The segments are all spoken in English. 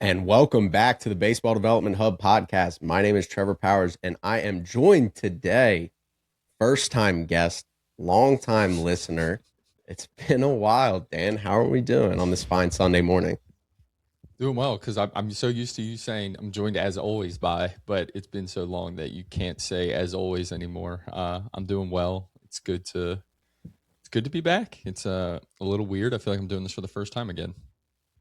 And welcome back to the Baseball Development Hub podcast. My name is Trevor Powers, and I am joined today, first time guest, long time listener. It's been a while, Dan. How are we doing on this fine Sunday morning? Doing well because I'm so used to you saying I'm joined as always by, but it's been so long that you can't say as always anymore. I'm doing well. It's good to be back. It's a little weird. I feel like I'm doing this for the first time again.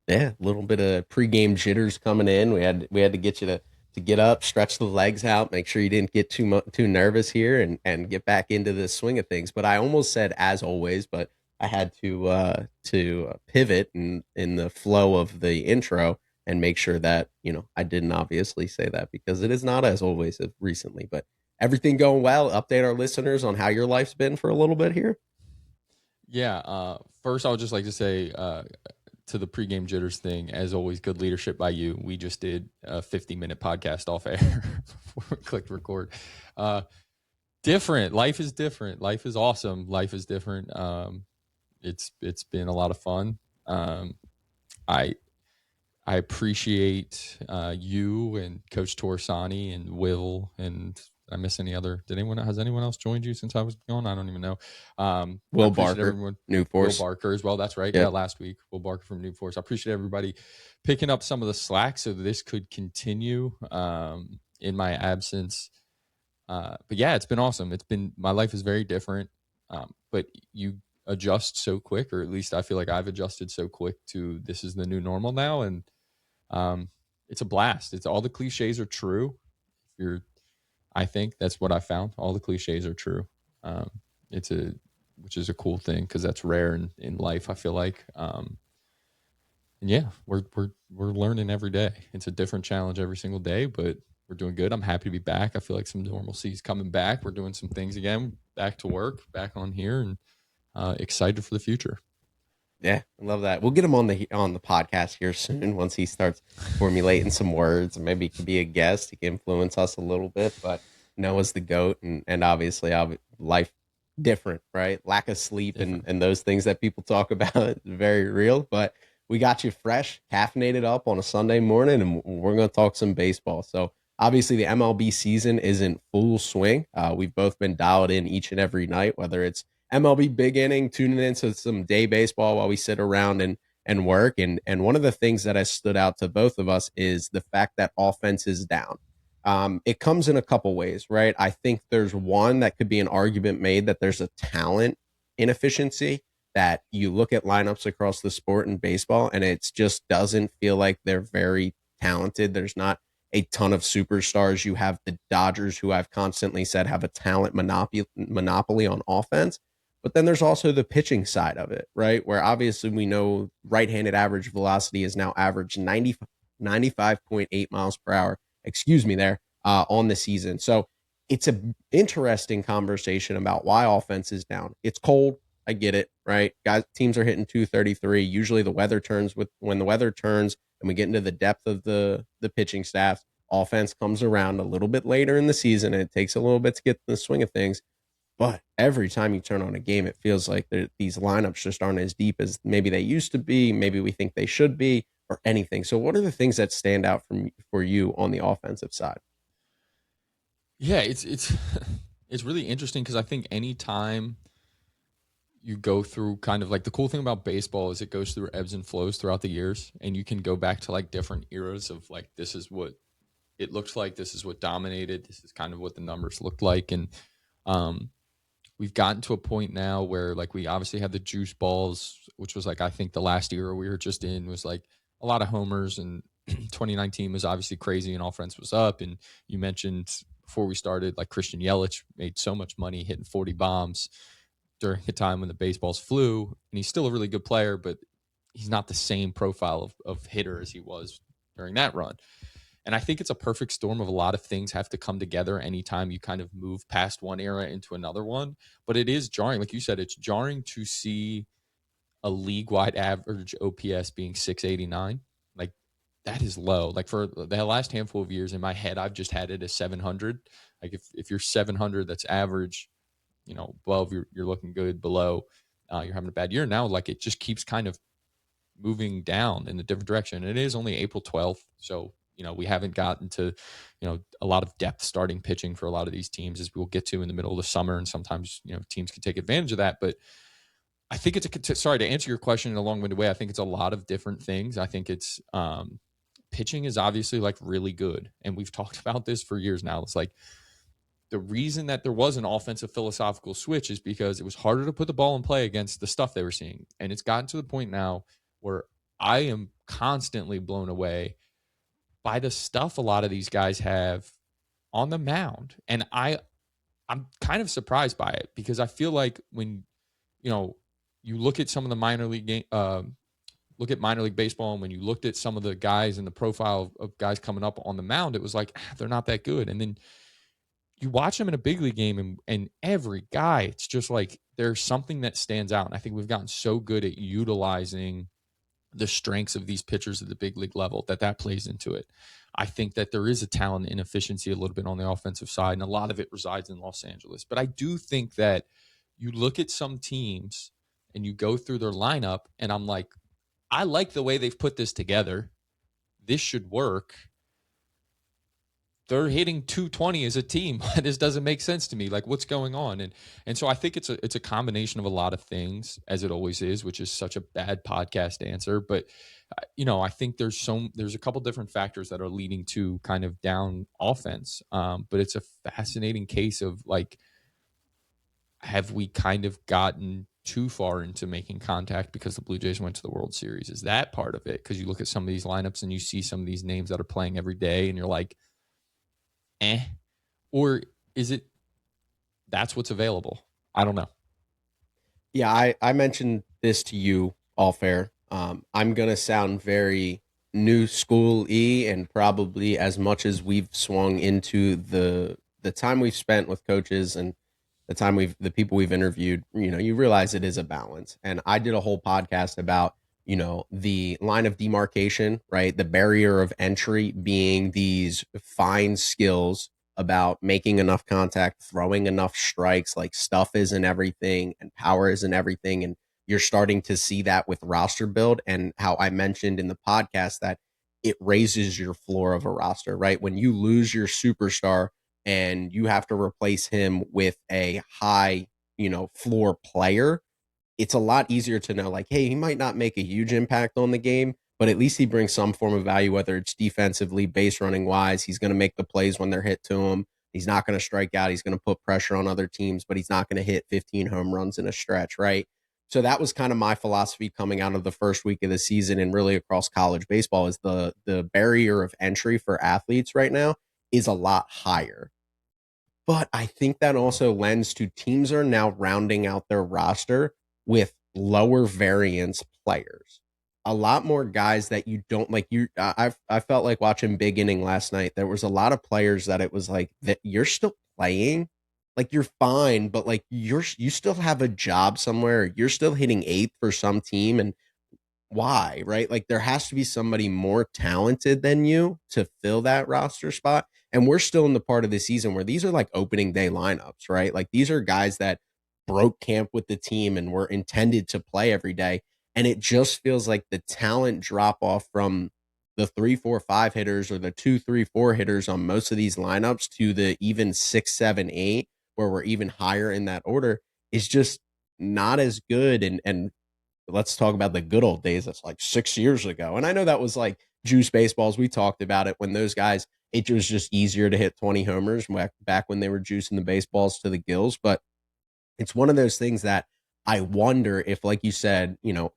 Yeah, a little bit of pregame jitters coming in. We had to get you to get up, stretch the legs out, make sure you didn't get too nervous here, and get back into the swing of things. But I almost said as always, but I had to pivot in the flow of the intro and make sure that I didn't obviously say that because it is not as always recently. But everything going well. Update our listeners on how your life's been for a little bit here. Yeah. First, I would just like to say to the pregame jitters thing, as always, good leadership by you. We just did a 50-minute podcast off air before we clicked record. Uh, Different. Life is different. Life is awesome. Life is different. It's been a lot of fun. I I appreciate you and Coach Torsani and Will and I miss any other. Did anyone has anyone else joined you since I was gone? I don't even know. I Will appreciate Barker, everyone. New Will Force. Barker as well. That's right. Yeah, Yep. last week Will Barker from New Force. I appreciate everybody picking up some of the slack so that this could continue in my absence. But yeah, it's been awesome. It's been my life is very different. But you adjust so quick, or at least I feel like I've adjusted so quick to this is the new normal now, and um, it's a blast. It's all the cliches are true. If you're, I think that's what I found. All the cliches are true. Um, it's a, which is a cool thing because that's rare in life. I feel like, and yeah, we're learning every day. It's a different challenge every single day, but we're doing good. I'm happy to be back. I feel like some normalcy is coming back. We're doing some things again. Back to work. Back on here, and excited for the future. Yeah, I love that. We'll get him on the podcast here soon once he starts formulating some words, and maybe he could be a guest. He can influence us a little bit. But Noah's the goat, and obviously, life different, right? Lack of sleep and Different. and those things that people talk about is very real. But we got you fresh, caffeinated up on a Sunday morning, and we're going to talk some baseball. So obviously, the MLB season is in full swing. We've both been dialed in each and every night, whether it's MLB big inning, tuning into some day baseball while we sit around and work. And one of the things that has stood out to both of us is the fact that offense is down. It comes in a couple ways, right? I think there's one that could be an argument made that there's a talent inefficiency that you look at lineups across the sport in baseball and it just doesn't feel like they're very talented. There's not a ton of superstars. You have the Dodgers, who I've constantly said have a talent monopoly on offense. But then there's also the pitching side of it, right? Where obviously we know right-handed average velocity is now average 95.8 miles per hour, excuse me, there on the season. So it's a interesting conversation about why offense is down. It's cold. I get it, right? Guys, teams are hitting 233. Usually the weather turns with when the weather turns and we get into the depth of the pitching staff, offense comes around a little bit later in the season and it takes a little bit to get the swing of things. But every time you turn on a game, it feels like these lineups just aren't as deep as maybe they used to be. Maybe we think they should be, or anything. So, what are the things that stand out for you on the offensive side? Yeah, it's it's really interesting because I think anytime you go through kind of like the cool thing about baseball is it goes through ebbs and flows throughout the years, and you can go back to like different eras of like this is what it looked like, this is what dominated, this is kind of what the numbers looked like, and um, we've gotten to a point now where like we obviously have the juice balls, which was like I think the last era we were just in was like a lot of homers, and 2019 was obviously crazy and offense was up. And you mentioned before we started like Christian Yelich made so much money hitting 40 bombs during a time when the baseballs flew, and he's still a really good player, but he's not the same profile of hitter as he was during that run. And I think it's a perfect storm of a lot of things have to come together anytime you kind of move past one era into another one. But it is jarring. Like you said, it's jarring to see a league wide average OPS being 689. Like that is low. Like for the last handful of years in my head, I've just had it as 700. Like if you're 700, that's average, you know, above, you're looking good, below, you're having a bad year. Now, like it just keeps kind of moving down in a different direction. It is only April 12th, so we haven't gotten to a lot of depth starting pitching for a lot of these teams, as we'll get to in the middle of the summer, and sometimes teams can take advantage of that. But I think sorry to answer your question in a long-winded way. I think it's a lot of different things. I think it's pitching is obviously like really good, and we've talked about this for years now. It's like the reason that there was an offensive philosophical switch is because it was harder to put the ball in play against the stuff they were seeing. And it's gotten to the point now where I am constantly blown away by the stuff a lot of these guys have on the mound. And I'm kind of surprised by it, because I feel like when, you look at some of the minor league look at minor league baseball, and when you looked at some of the guys and the profile of guys coming up on the mound, it was like, they're not that good. And then you watch them in a big league game, and every guy, it's just like there's something that stands out. And I think we've gotten so good at utilizing the strengths of these pitchers at the big league level that plays into it. I think that there is a talent inefficiency a little bit on the offensive side, and a lot of it resides in Los Angeles. But I do think that you look at some teams and you go through their lineup, and I'm like, I like the way they've put this together. This should work. They're hitting 220 as a team. This doesn't make sense to me. Like, what's going on? And so I think it's a combination of a lot of things, as it always is, which is such a bad podcast answer. But I think there's a couple different factors that are leading to kind of down offense. But it's a fascinating case of like, have we kind of gotten too far into making contact because the Blue Jays went to the World Series? Is that part of it? Because you look at some of these lineups and you see some of these names that are playing every day, and you're like, or is it that's what's available? I don't know. Yeah, I mentioned this to you all fair. I'm gonna sound very new school y, and probably as much as we've swung into the time we've spent with coaches and the people we've interviewed, you realize it is a balance. And I did a whole podcast about, the line of demarcation, right? The barrier of entry being these fine skills about making enough contact, throwing enough strikes, like stuff isn't everything and power isn't everything. And you're starting to see that with roster build, and how I mentioned in the podcast that it raises your floor of a roster, right? When you lose your superstar and you have to replace him with a high, floor player, it's a lot easier to know, like, hey, he might not make a huge impact on the game, but at least he brings some form of value, whether it's defensively, base running wise. He's going to make the plays when they're hit to him. He's not going to strike out. He's going to put pressure on other teams, but he's not going to hit 15 home runs in a stretch, right? So that was kind of my philosophy coming out of the first week of the season, and really across college baseball, is the barrier of entry for athletes right now is a lot higher. But I think that also lends to teams are now rounding out their roster with lower variance players. A lot more guys that you don't like. I felt like watching big inning last night. There was a lot of players that it was like that you're still playing, like you're fine, but like you still have a job somewhere. You're still hitting eighth for some team, and why, right? Like there has to be somebody more talented than you to fill that roster spot. And we're still in the part of the season where these are like opening day lineups, right? Like these are guys that broke camp with the team and were intended to play every day. And it just feels like the talent drop off from the 3, 4, 5 hitters, or the 2, 3, 4 hitters on most of these lineups, to the even 6, 7, 8, where we're even higher in that order, is just not as good. And let's talk about the good old days. That's like 6 years ago. And I know that was like juice baseballs. We talked about it when those guys, it was just easier to hit 20 homers back when they were juicing the baseballs to the gills. But it's one of those things that I wonder if, like you said,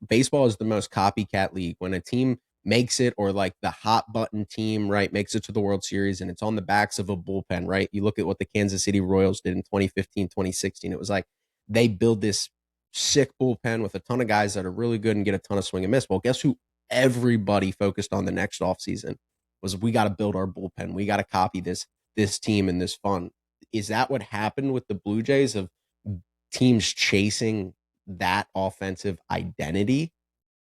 baseball is the most copycat league. When a team makes it, or like the hot button team, right, makes it to the World Series, and it's on the backs of a bullpen, right? You look at what the Kansas City Royals did in 2015, 2016. It was like they build this sick bullpen with a ton of guys that are really good and get a ton of swing and miss. Well, guess who everybody focused on the next offseason was, we got to build our bullpen. We got to copy this team and this fun. Is that what happened with the Blue Jays, of teams chasing that offensive identity?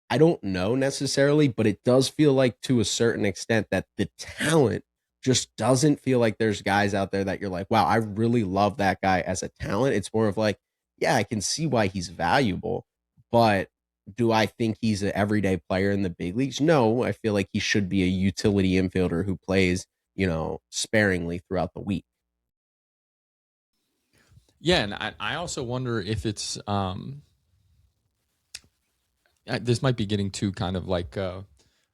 I don't know necessarily, but it does feel like to a certain extent that the talent just doesn't feel like there's guys out there that you're like, wow, I really love that guy as a talent. It's more of like, yeah, I can see why he's valuable, but Do I think he's an everyday player in the big leagues? No, I feel like he should be a utility infielder who plays, sparingly throughout the week. Yeah, and I also wonder if it's this might be getting too kind of like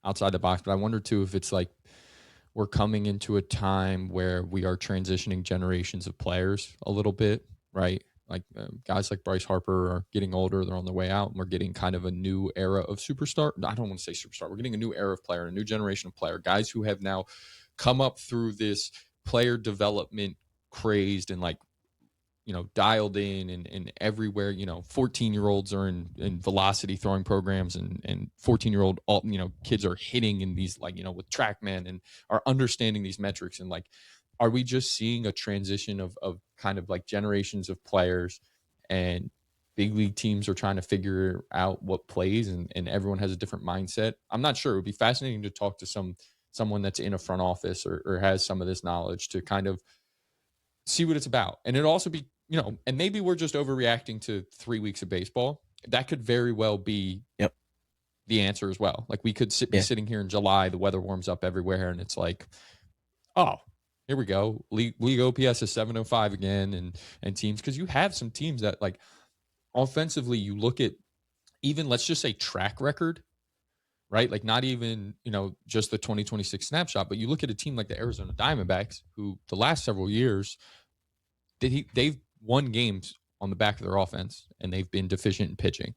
outside the box, but I wonder too if it's like we're coming into a time where we are transitioning generations of players a little bit, right? Like guys like Bryce Harper are getting older; they're on their way out, and we're getting kind of a new era of superstar. I don't want to say superstar. We're getting a new era of player, a new generation of player, guys who have now come up through this player development crazed and like dialed in and everywhere. 14-year-olds are in velocity throwing programs, and 14-year-old all kids are hitting in these like with TrackMan and are understanding these metrics. And like, are we just seeing a transition of kind of like generations of players, and big league teams are trying to figure out what plays, and everyone has a different mindset? I'm not sure. It would be fascinating to talk to someone that's in a front office or has some of this knowledge to kind of see what it's about. And it'd also be, and maybe we're just overreacting to 3 weeks of baseball. That could very well be Yep. the answer as well. Like we could be Yeah. sitting here in July, the weather warms up everywhere, and it's like, oh, here we go. League OPS is 705 again, and teams, because you have some teams that like offensively, you look at even let's just say track record, right? Like not even just the 2026 snapshot, but you look at a team like the Arizona Diamondbacks, who the last several years they've won games on the back of their offense, and they've been deficient in pitching.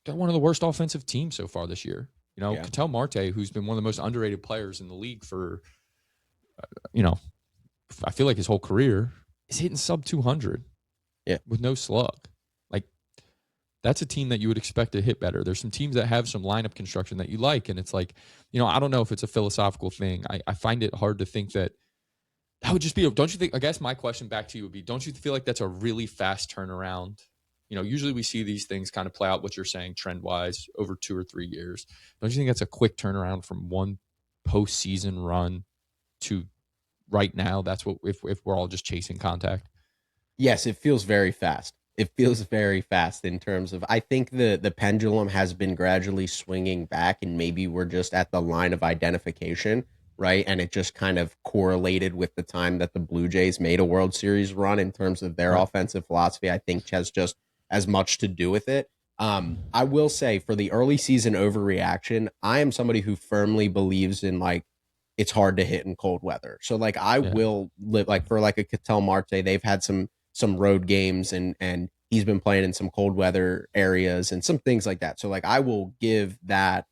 They're one of the worst offensive teams so far this year. Yeah. Ketel Marte, who's been one of the most underrated players in the league for, you know, I feel like his whole career, is hitting sub 200 Yeah. with no slug. Like, that's a team that you would expect to hit better. There's some teams that have some lineup construction that you like, and it's like, I don't know if it's a philosophical thing. I find it hard to think that would just be, don't you think, I guess my question back to you would be, don't you feel like that's a really fast turnaround? Usually we see these things kind of play out, what you're saying, trend wise over 2 or 3 years. Don't you think that's a quick turnaround from one postseason run to right now? That's what, if we're all just chasing contact. Yes, it feels very fast. It feels very fast in terms of, I think the pendulum has been gradually swinging back, and maybe we're just at the line of identification, right? And it just kind of correlated with the time that the Blue Jays made a World Series run in terms of their Right. offensive philosophy. I think has just as much to do with it. I will say, for the early season overreaction, I am somebody who firmly believes in, like, it's hard to hit in cold weather. So like I Yeah. will live, like, for like a Ketel Marte, they've had some road games, and he's been playing in some cold weather areas and some things like that. So like I will give that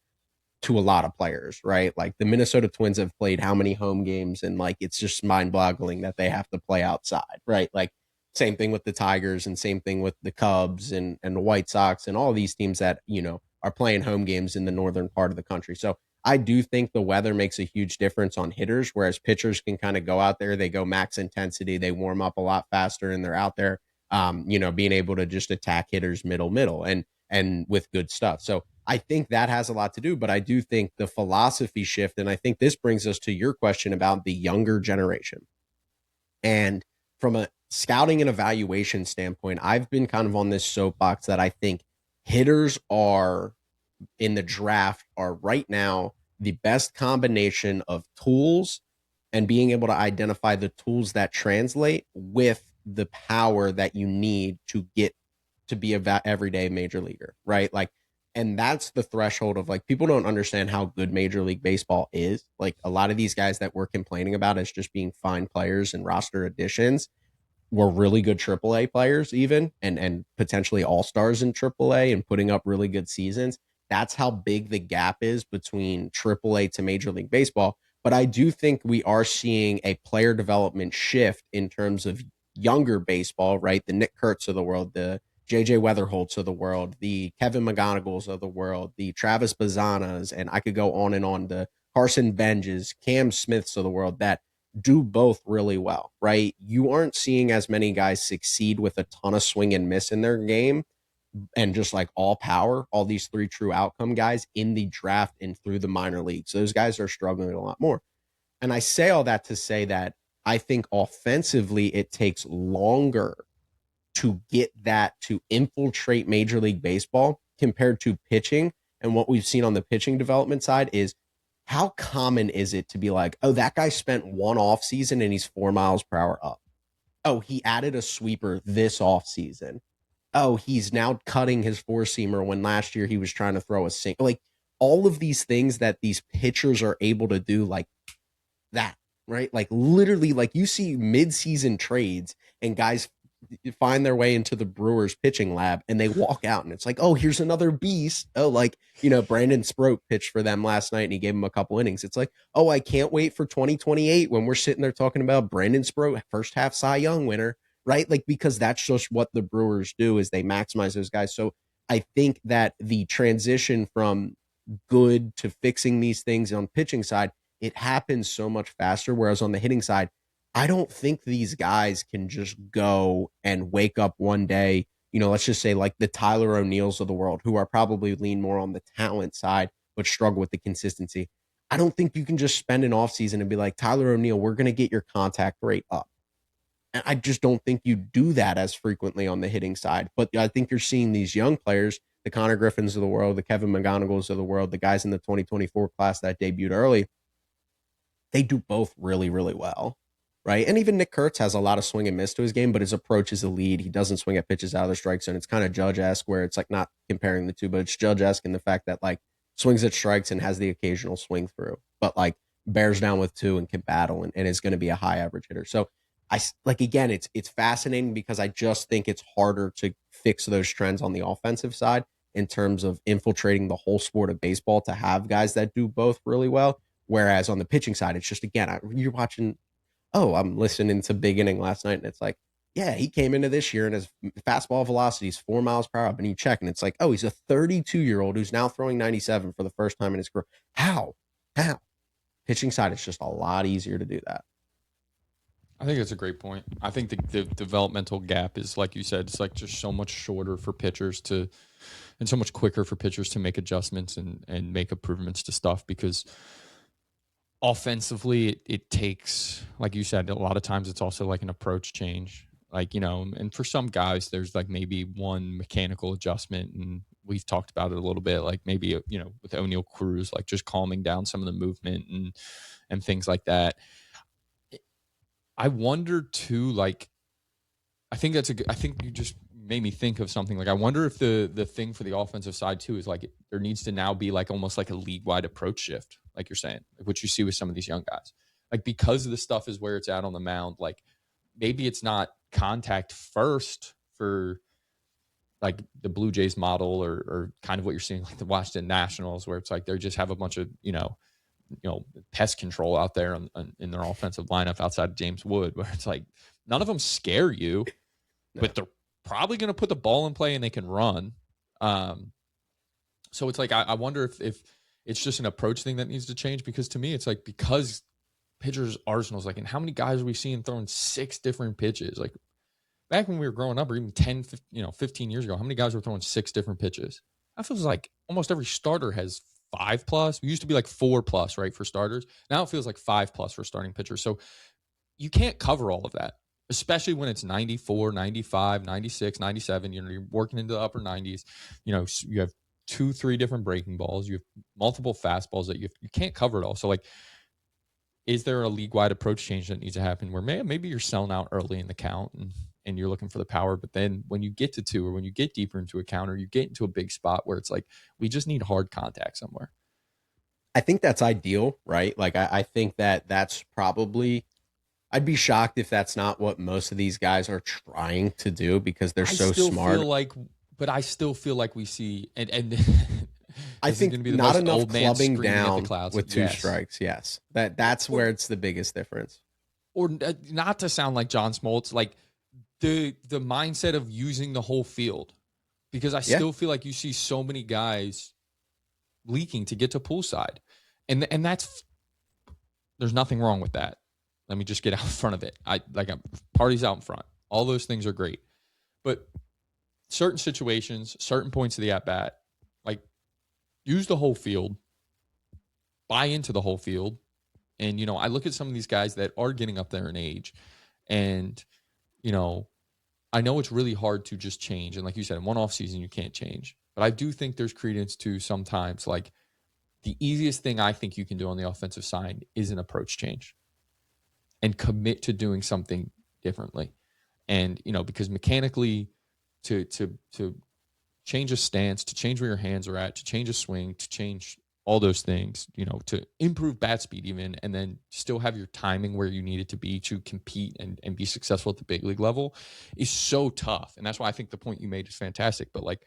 to a lot of players, right? Like the Minnesota Twins have played how many home games, and like it's just mind-boggling that they have to play outside, right? Like same thing with the Tigers, and same thing with the Cubs and the White Sox and all these teams that, are playing home games in the northern part of the country. So I do think the weather makes a huge difference on hitters, whereas pitchers can kind of go out there, they go max intensity, they warm up a lot faster, and they're out there, being able to just attack hitters middle, and with good stuff. So I think that has a lot to do, but I do think the philosophy shift, and I think this brings us to your question about the younger generation. And from a scouting and evaluation standpoint, I've been kind of on this soapbox that I think hitters are in the draft are right now the best combination of tools, and being able to identify the tools that translate with the power that you need to get to be a everyday major leaguer, right? Like, and that's the threshold of, like, people don't understand how good Major League Baseball is. Like a lot of these guys that we're complaining about as just being fine players and roster additions were really good AAA players, even, and potentially all stars in AAA and putting up really good seasons. That's how big the gap is between AAA to Major League Baseball. But I do think we are seeing a player development shift in terms of younger baseball, right? The Nick Kurtz of the world, the JJ Weatherholts of the world, the Kevin McGonigal's of the world, the Travis Bazanas, and I could go on and on, the Carson Benjes, Cam Smiths of the world, that do both really well, right? You aren't seeing as many guys succeed with a ton of swing and miss in their game and just like all power, all these three true outcome guys in the draft and through the minor leagues. Those guys are struggling a lot more. And I say all that to say that I think offensively it takes longer to get that to infiltrate Major League Baseball compared to pitching and what we've seen on the pitching development side is how common is it to be like, oh, that guy spent one off season and he's 4 miles per hour up. Oh, he added a sweeper this off season. Oh, he's now cutting his four seamer when last year he was trying to throw a sink. Like all of these things that these pitchers are able to do, like that, right? Like literally, like you see mid-season trades and guys find their way into the Brewers pitching lab and they walk out and it's like, oh, here's another beast. Oh, like, Brandon Sproat pitched for them last night and he gave him a couple innings. It's like, oh, I can't wait for 2028 when we're sitting there talking about Brandon Sproat, first half Cy Young winner, right? Like, because that's just what the Brewers do is they maximize those guys. So I think that the transition from good to fixing these things on pitching side, it happens so much faster. Whereas on the hitting side, I don't think these guys can just go and wake up one day, let's just say like the Tyler O'Neills of the world, who are probably lean more on the talent side, but struggle with the consistency. I don't think you can just spend an offseason and be like, Tyler O'Neill, we're going to get your contact rate up. And I just don't think you do that as frequently on the hitting side. But I think you're seeing these young players, the Connor Griffins of the world, the Kevin McGonigal's of the world, the guys in the 2024 class that debuted early, they do both really, really well. Right. And even Nick Kurtz has a lot of swing and miss to his game, but his approach is a lead. He doesn't swing at pitches out of the strike zone. It's kind of Judge-esque where it's like not comparing the two, but it's Judge-esque in the fact that like swings at strikes and has the occasional swing through, but like bears down with two and can battle and is going to be a high average hitter. So I like, again, it's fascinating because I just think it's harder to fix those trends on the offensive side in terms of infiltrating the whole sport of baseball to have guys that do both really well. Whereas on the pitching side, it's just, again, you're watching, oh, I'm listening to Big Inning last night, and it's like, yeah, he came into this year and his fastball velocity is 4 miles per hour up, and you check, and it's like, oh, he's a 32-year-old who's now throwing 97 for the first time in his career. How? How? Pitching side, it's just a lot easier to do that. I think that's a great point. I think the developmental gap is, like you said, it's like just so much shorter for pitchers to, and so much quicker for pitchers to make adjustments and make improvements to stuff because offensively it takes, like you said, a lot of times it's also like an approach change, like, and for some guys there's like maybe one mechanical adjustment, and we've talked about it a little bit, like maybe with O'Neal Cruz, like just calming down some of the movement and things like that. I wonder too, like I think you just made me think of something. Like I wonder if the thing for the offensive side too is like there needs to now be like almost like a league wide approach shift, like you're saying, like what you see with some of these young guys, like because the stuff is where it's at on the mound. Like maybe it's not contact first for like the Blue Jays model or kind of what you're seeing like the Washington Nationals, where it's like they just have a bunch of pest control out there in their offensive lineup outside of James Wood, where it's like none of them scare you, but they're probably going to put the ball in play and they can run. So it's like I wonder if it's just an approach thing that needs to change, because to me it's like, because pitchers arsenals, like, and how many guys are we seeing throwing 6 different pitches? Like back when we were growing up, or even 10 15 years ago, how many guys were throwing 6 different pitches? That feels like almost every starter has 5 plus. We used to be like 4 plus, right, for starters. Now it feels like 5 plus for starting pitchers. So you can't cover all of that, especially when it's 94, 95, 96, 97. You're working into the upper 90s. You have 2-3 different breaking balls. You have multiple fastballs that you can't cover it all. So like, is there a league-wide approach change that needs to happen where maybe you're selling out early in the count and you're looking for the power, but then when you get to 2 or when you get deeper into a count or you get into a big spot where it's like, we just need hard contact somewhere. I think that's ideal, right? Like, I think that that's probably, I'd be shocked if that's not what most of these guys are trying to do because they're so smart. But I still feel like we see, and I think be the not most enough old man clubbing screaming at the down clouds. with 2 strikes. Yes, that's where it's the biggest difference. Or not to sound like John Smoltz, like the mindset of using the whole field, because I still feel like you see so many guys leaking to get to poolside, and that's, there's nothing wrong with that. Let me just get out in front of it. Parties out in front. All those things are great, but certain situations, certain points of the at bat, like use the whole field, buy into the whole field. And, I look at some of these guys that are getting up there in age, and, I know it's really hard to just change. And like you said, in one off season, you can't change. But I do think there's credence to sometimes like the easiest thing I think you can do on the offensive side is an approach change and commit to doing something differently. And because mechanically, to change a stance, to change where your hands are at, to change a swing, to change all those things, to improve bat speed even, and then still have your timing where you need it to be to compete and be successful at the big league level is so tough. And that's why I think the point you made is fantastic. But like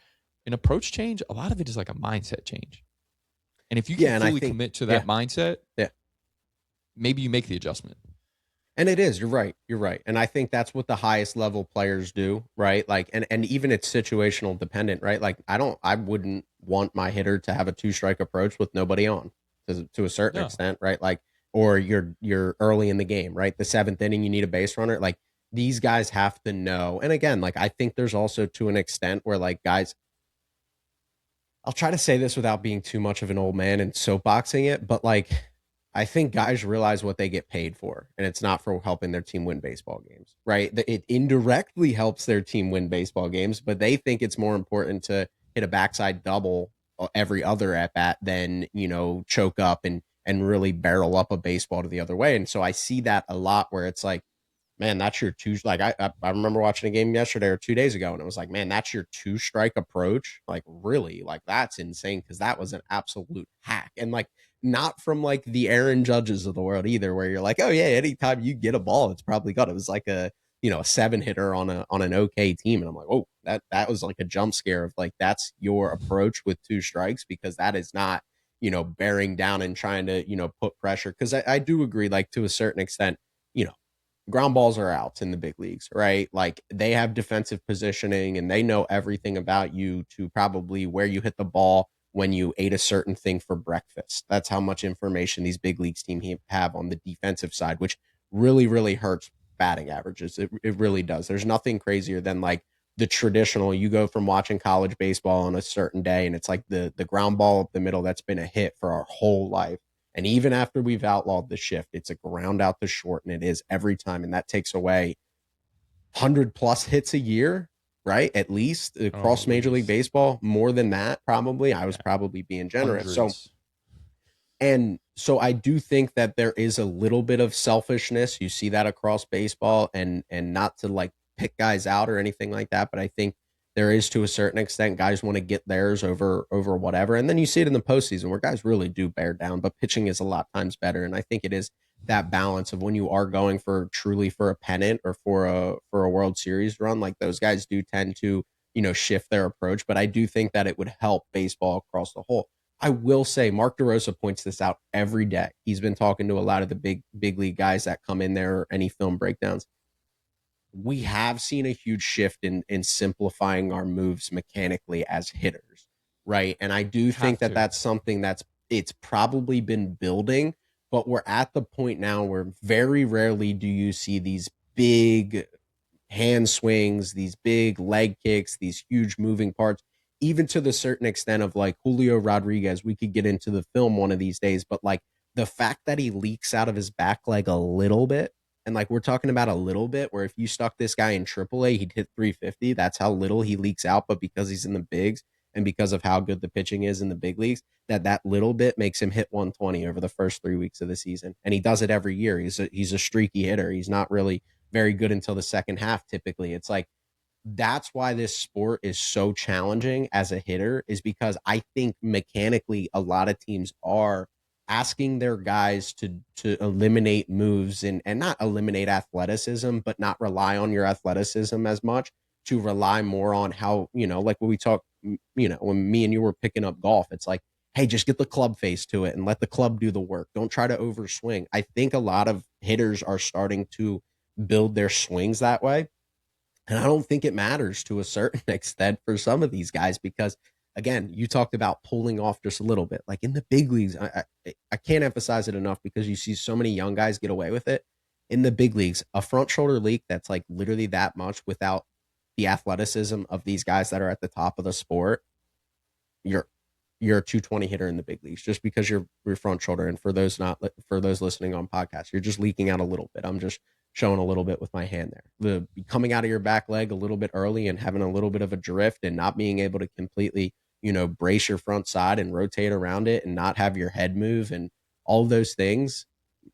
an approach change, a lot of it is like a mindset change. And if you can Yeah, and I fully think commit to yeah, that mindset, yeah. maybe you make the adjustment. And it is, you're right. You're right. And I think that's what the highest level players do, right? Like and even it's situational dependent, right? Like I wouldn't want my hitter to have a two strike approach with nobody on to a certain No. extent, right? Like or you're early in the game, right? The seventh inning, you need a base runner. Like these guys have to know. And again, like I think there's also to an extent where like guys, I'll try to say this without being too much of an old man and soapboxing it, but like I think guys realize what they get paid for, and it's not for helping their team win baseball games, right? It indirectly helps their team win baseball games, but they think it's more important to hit a backside double every other at bat than choke up and really barrel up a baseball to the other way. And so I see that a lot where it's like, man, that's your two. Like I remember watching a game yesterday or 2 days ago, and it was like, man, that's your two strike approach. Like really, like that's insane because that was an absolute hack, and like not from like the Aaron Judges of the world either, where you're like, oh yeah, anytime you get a ball, it's probably got. It was like a seven hitter on an okay team, and I'm like, oh, that was like a jump scare of like that's your approach with two strikes because that is not bearing down and trying to put pressure because I do agree like to a certain extent ground balls are outs in the big leagues, right? Like they have defensive positioning and they know everything about you to probably where you hit the ball when you ate a certain thing for breakfast. That's how much information these big leagues team have on the defensive side, which really, really hurts batting averages. It really does. There's nothing crazier than like the traditional, you go from watching college baseball on a certain day and it's like the ground ball up the middle that's been a hit for our whole life and even after we've outlawed the shift, it's a ground out the short, and it is every time. And that takes away 100 plus hits a year, right? At least Oh, across at Major League least. Baseball, more than that, probably. I was Yeah. probably being generous. Hundreds. So I do think that there is a little bit of selfishness. You see that across baseball and not to like pick guys out or anything like that, but I think there is to a certain extent guys want to get theirs over whatever. And then you see it in the postseason where guys really do bear down, but pitching is a lot times better. And I think it is that balance of when you are going for truly for a pennant or for a World Series run, like those guys do tend to, shift their approach. But I do think that it would help baseball across the whole. I will say Mark DeRosa points this out every day. He's been talking to a lot of the big league guys that come in there or any film breakdowns. We have seen a huge shift in simplifying our moves mechanically as hitters, right? And I do think Have that to. that's something it's probably been building, but we're at the point now where very rarely do you see these big hand swings, these big leg kicks, these huge moving parts, even to the certain extent of like Julio Rodriguez. We could get into the film one of these days, but like the fact that he leaks out of his back leg a little bit, and like we're talking about a little bit, where if you stuck this guy in AAA, he'd hit 350. That's how little he leaks out, but because he's in the bigs and because of how good the pitching is in the big leagues, that little bit makes him hit 120 over the first 3 weeks of the season, and he does it every year. He's a streaky hitter. He's not really very good until the second half typically. It's like that's why this sport is so challenging as a hitter is because I think mechanically a lot of teams are asking their guys to eliminate moves and not eliminate athleticism but not rely on your athleticism as much to rely more on how like when we talk when me and you were picking up golf it's like hey just get the club face to it and let the club do the work, don't try to overswing. I think a lot of hitters are starting to build their swings that way. And I don't think it matters to a certain extent for some of these guys because, again, you talked about pulling off just a little bit. Like in the big leagues, I can't emphasize it enough because you see so many young guys get away with it. In the big leagues, a front shoulder leak that's like literally that much without the athleticism of these guys that are at the top of the sport, you're you're a 220 hitter in the big leagues just because you're front shoulder. And for those listening on podcasts, you're just leaking out a little bit. I'm just showing a little bit with my hand there. The coming out of your back leg a little bit early and having a little bit of a drift and not being able to completely, brace your front side and rotate around it and not have your head move and all of those things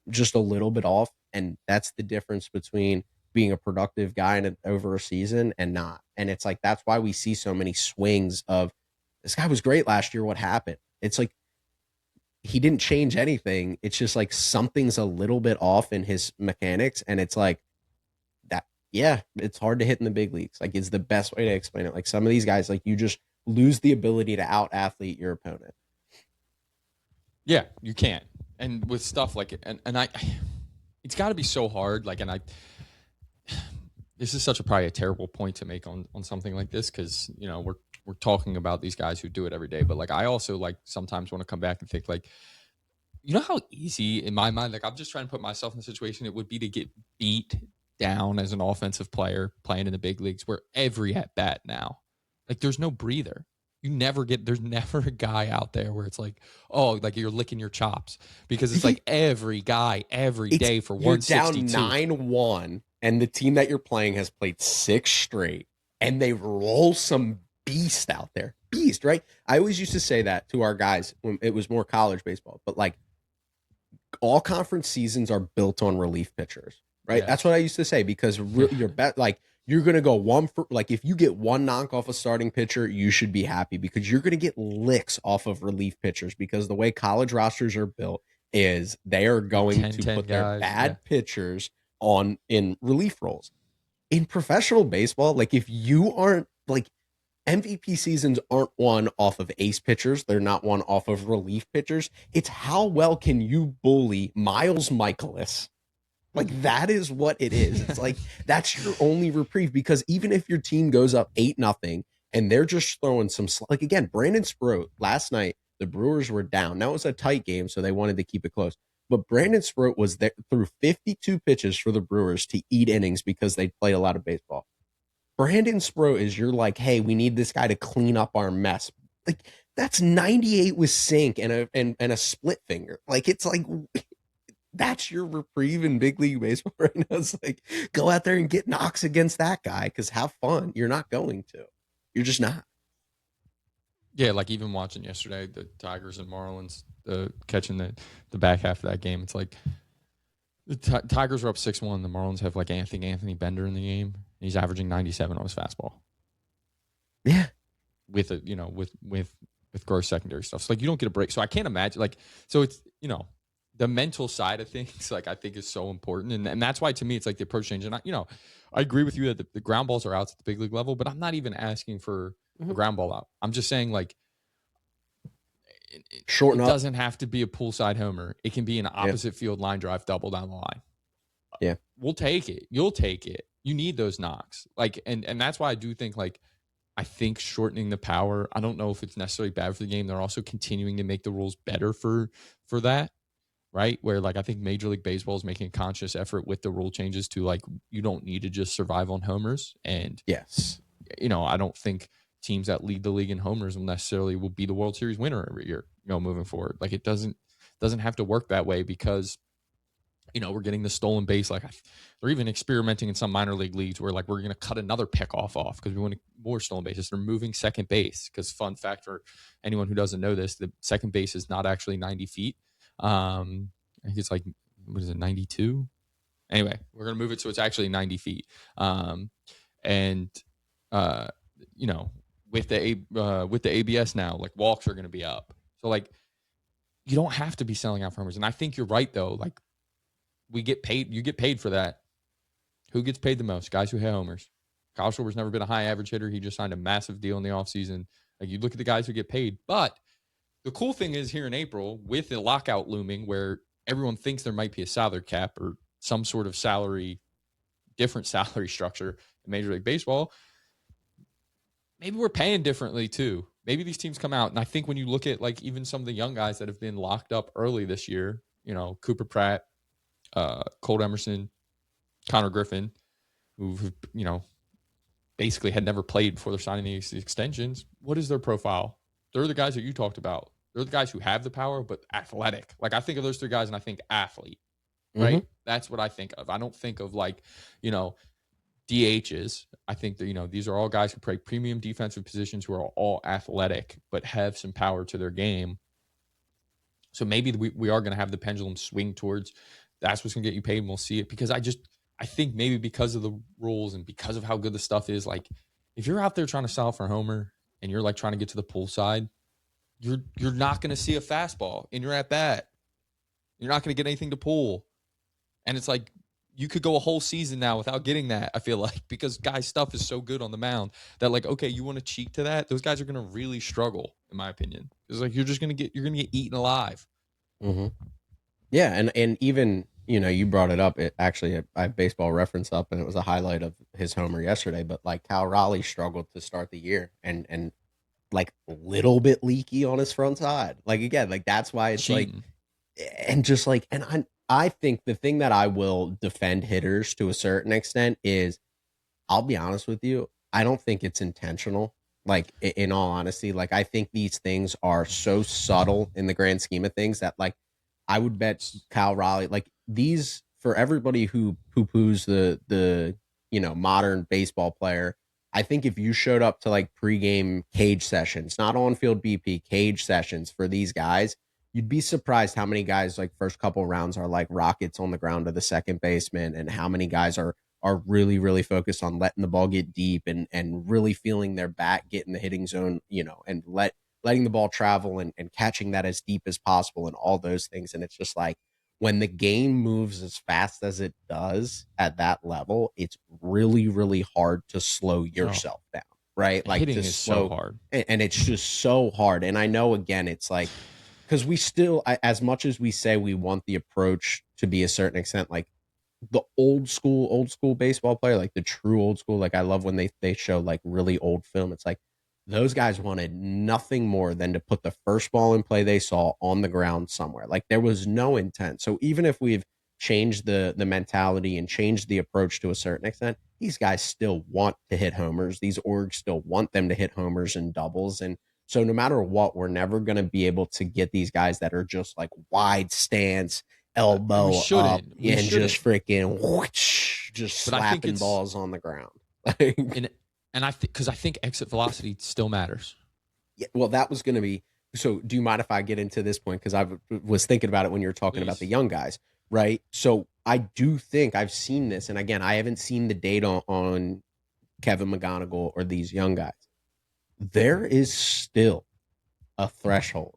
just a little bit off. And that's the difference between being a productive guy over a season and not. And it's like, that's why we see so many swings of this guy was great last year. What happened? It's like, he didn't change anything. It's just like something's a little bit off in his mechanics. And it's like that, yeah, it's hard to hit in the big leagues. Like, it's the best way to explain it. Like, some of these guys, like, you just lose the ability to out athlete your opponent. Yeah, you can't. And with stuff like it, and I, it's got to be so hard. Like, and I, this is probably a terrible point to make on something like this, because we're talking about these guys who do it every day. But like, I also like sometimes want to come back and think like, how easy in my mind, like I'm just trying to put myself in a situation it would be to get beat down as an offensive player playing in the big leagues, where every at bat now, like there's no breather. There's never a guy out there where it's like, oh, like you're licking your chops, because it's like every guy every day for you're 162. down 9-1, and the team that you're playing has played 6 straight, and they roll some beast out there. Beast, right? I always used to say that to our guys when it was more college baseball, but like all conference seasons are built on relief pitchers, right? Yes. That's what I used to say, because you're like, you're going to go one for, like, if you get one knock off a starting pitcher, you should be happy, because you're going to get licks off of relief pitchers, because the way college rosters are built is they are going 10, to 10 put their guys, bad pitchers on in relief roles. In professional baseball, like, if you aren't like, MVP seasons aren't won off of ace pitchers. They're not won off of relief pitchers. It's how well can you bully Miles Michaelis. Like, that is what it is. It's like, that's your only reprieve, because even if your team goes up 8-0 and they're just throwing some, like, again, Brandon Sproat last night, the Brewers were down. Now, it was a tight game, so they wanted to keep it close. But Brandon Sproat was there through 52 pitches for the Brewers to eat innings, because they play a lot of baseball. Brandon Sproat is you're like, hey, we need this guy to clean up our mess. Like, that's 98 with sink and a split finger. Like, it's like, that's your reprieve in big league baseball right now. It's like, go out there and get knocks against that guy, because have fun. You're not going to. You're just not. Yeah, like even watching yesterday, the Tigers and Marlins, catching the back half of that game, it's like the Tigers were up 6-1. The Marlins have like Anthony Bender in the game. He's averaging 97 on his fastball. Yeah, with a with gross secondary stuff. So like you don't get a break. So I can't imagine like so it's the mental side of things, like I think is so important, and that's why to me it's like the approach change. And I agree with you that the ground balls are outs at the big league level, but I'm not even asking for a ground ball out. I'm just saying like it doesn't have to be a pull side homer. It can be an opposite field line drive double down the line. Yeah, we'll take it. You'll take it. You need those knocks. Like and that's why I do think like I think shortening the power, I don't know if it's necessarily bad for the game. They're also continuing to make the rules better for that. Right. Where like I think Major League Baseball is making a conscious effort with the rule changes to like you don't need to just survive on homers. And yes, I don't think teams that lead the league in homers will be the World Series winner every year, moving forward. Like it doesn't have to work that way, because we're getting the stolen base. Like they're even experimenting in some minor league leagues where like we're going to cut another pickoff off because we want more stolen bases. They're moving second base, because fun fact for anyone who doesn't know this, the second base is not actually 90 feet. I think it's like, what is it, 92? Anyway, we're going to move it so it's actually 90 feet. And with the ABS now, like walks are going to be up. So like you don't have to be selling out for homers. And I think you're right though. Like you get paid for that. Who gets paid the most? Guys who hit homers. Kyle Schwarber's never been a high average hitter. He just signed a massive deal in the offseason. Like you look at the guys who get paid, but the cool thing is here in April, with the lockout looming, where everyone thinks there might be a salary cap or some sort of different salary structure in Major League Baseball, maybe we're paying differently too. Maybe these teams come out, and I think when you look at like even some of the young guys that have been locked up early this year, Cooper Pratt, Colt Emerson, Connor Griffin, who basically had never played before they're signing these extensions. What is their profile? They're the guys that you talked about. They're the guys who have the power, but athletic. Like I think of those three guys and I think athlete, right? Mm-hmm. That's what I think of. I don't think of like, DHs. I think that, these are all guys who play premium defensive positions who are all athletic but have some power to their game. So maybe we are going to have the pendulum swing towards that's what's going to get you paid, and we'll see it. Because I think maybe because of the rules and because of how good the stuff is, like if you're out there trying to style for homer and you're like trying to get to the pull side, you're not going to see a fastball and you're at bat. You're not going to get anything to pull. And it's like you could go a whole season now without getting that, I feel like, because guys' stuff is so good on the mound that, like, okay, you want to cheat to that? Those guys are going to really struggle, in my opinion. It's like you're going to get eaten alive. Mm-hmm. Yeah, and even you brought it up. It actually I have Baseball Reference up, and it was a highlight of his homer yesterday. But like Cal Raleigh struggled to start the year, and like a little bit leaky on his front side. Like again, like that's why it's like, Cheating. and just like, and I think the thing that I will defend hitters to a certain extent is, I'll be honest with you, I don't think it's intentional. Like in all honesty, like I think these things are so subtle in the grand scheme of things that like I would bet Kyle Raleigh, like these for everybody who poo poos the modern baseball player. I think if you showed up to like pregame cage sessions, not on field BP, cage sessions for these guys, you'd be surprised how many guys like first couple rounds are like rockets on the ground to the second baseman, and how many guys are really really focused on letting the ball get deep and really feeling their bat get in the hitting zone, and letting the ball travel and catching that as deep as possible and all those things. And it's just like when the game moves as fast as it does at that level, it's really really hard to slow Oh, yourself down, right? Like to hitting is so slow, hard. and it's just so hard. And I know again it's like, because we still, as much as we say we want the approach to be a certain extent, like the old school baseball player, like the true old school. Like I love when they show like really old film. It's like those guys wanted nothing more than to put the first ball in play they saw on the ground somewhere. Like there was no intent. So even if we've changed the mentality and changed the approach to a certain extent, these guys still want to hit homers. These orgs still want them to hit homers and doubles. And so no matter what, we're never going to be able to get these guys that are just like wide stance, And we elbow up, shouldn't. We and just shouldn't. freaking whoosh, just But I think slapping it's balls on the ground. Like, and and I think because I think exit velocity still matters. yeah, well, that was going to be. So, do you mind if I get into this point? Because I was thinking about it when you were talking about the Please. young guys, right? So, I do think I've seen this, and again, I haven't seen the data on Kevin McGonigal or these young guys. There is still a threshold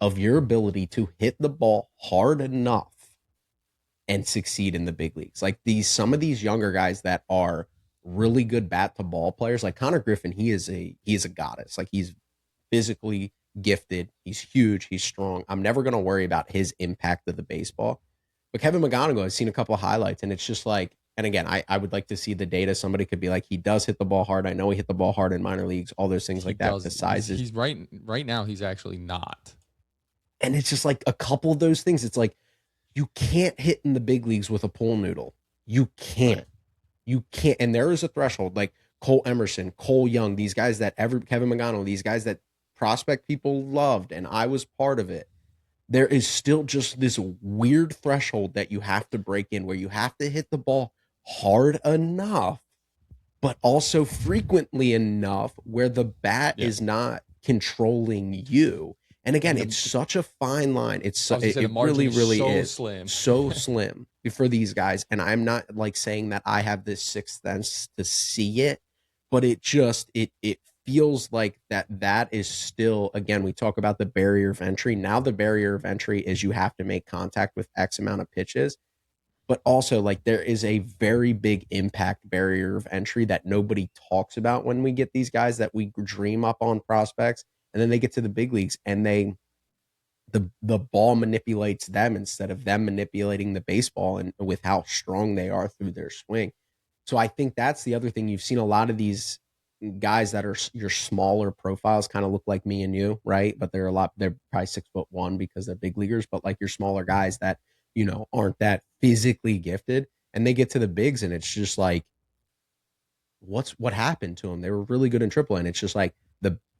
of your ability to hit the ball hard enough and succeed in the big leagues. Like some of these younger guys that are really good bat to ball players, like Connor Griffin, he is a goddess. Like he's physically gifted, he's huge, he's strong. I'm never gonna worry about his impact of the baseball. But Kevin McGonigal, I've seen a couple of highlights, and it's just like, and again, I would like to see the data. Somebody could be like, he does hit the ball hard. I know he hit the ball hard in minor leagues, all those things He like that. does. The sizes, He's right now. He's actually not. and it's just like a couple of those things. It's like you can't hit in the big leagues with a pool noodle. You Right. can't. You can't. And there is a threshold like Cole Emerson, Cole Young, these guys that Kevin McGonigal, these guys that prospect people loved, and I was part of it. There is still just this weird threshold that you have to break in where you have to hit the ball hard enough, but also frequently enough where the bat Yeah. is not controlling you. And again, And it's such a fine line. I was gonna say the It margin really is really so is slim. so slim for these guys. And I'm not like saying that I have this sixth sense to see it, but it feels like that is still, again, we talk about the barrier of entry. Now the barrier of entry is you have to make contact with X amount of pitches, but also like there is a very big impact barrier of entry that nobody talks about when we get these guys that we dream up on prospects, and then they get to the big leagues and the ball manipulates them instead of them manipulating the baseball, and with how strong they are through their swing. So I think that's the other thing. You've seen a lot of these guys that are your smaller profiles kind of look like me and you, right? But they're probably 6'1" because they're big leaguers, but like your smaller guys that, aren't that physically gifted, and they get to the bigs and it's just like, what happened to them? They were really good in AAA, and it's just like